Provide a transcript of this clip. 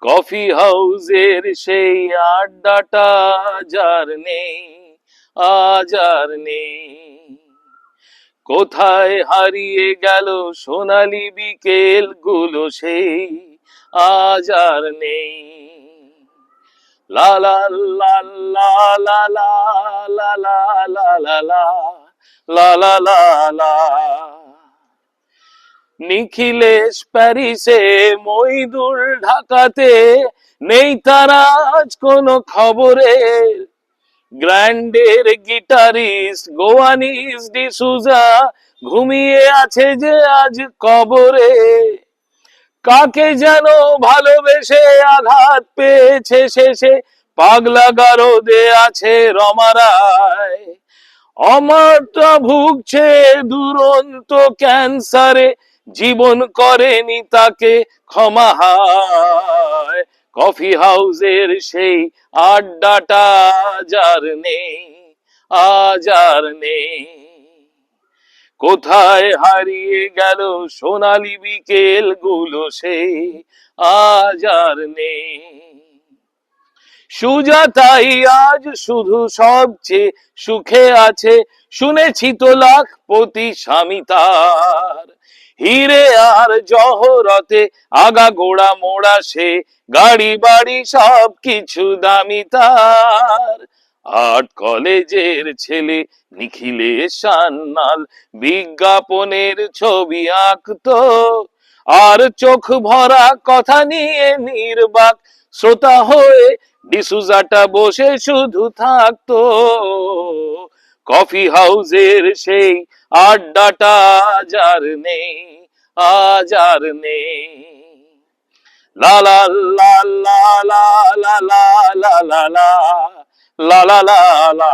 Coffee হাউসের সেই আড্ডাটা যার নেই, আজ আর নেই। কোথায় হারিয়ে গেল সোনালি বিকেল গুলো সেই, আজ আর নেই। লা লা লা লা লা লা লা লা লা লা লা লা লা লা লা। নিখিলেশ প্যারিসে, মইদুল ঢাকাতে, নেই তারা আজ কোনো খবরে। গ্র্যান্ডের গিটারিস্ট গোয়ানিস ডিসুজা ঘুমিয়ে আছে যে আজ কবরে। কাকে যেন ভালোবেসে আঘাত পেয়েছে শেষে, পাগলা গারদে আছে রমারায়। অমরটা ভুগছে দুরন্ত ক্যান্সারে, জীবন করেনি তাকে ক্ষমা হায়। কফি হাউসের সেই আড্ডাটা যার নেই, আজ আর নেই। কোথায় হারিয়ে গেল সোনালি বিকেল গুলো সেই, আজ আর নেই। সুজাতাই আজ শুধু সবচেয়ে সুখে আছে, শুনেছি তো লাখপতি স্বামী তার। হিরে আর জহরতে আগাগোড়া মোড়া সে, গাড়ি বাড়ি সব কিছু দামি তার। আর্ট কলেজের ছেলে নিখিলেশ সান্যাল বিজ্ঞাপনের ছবি আঁকতো, আর চোখ ভরা কথা নিয়ে নির্বাক শ্রোতা হয়ে ডিসুজাটা বসে শুধু থাকতো। কফি হাউসের সেই আড্ডাটা যার নেই, আজ আর নেই। লা লা লা লা লা লা লা লা লা লা লা লা লা লা।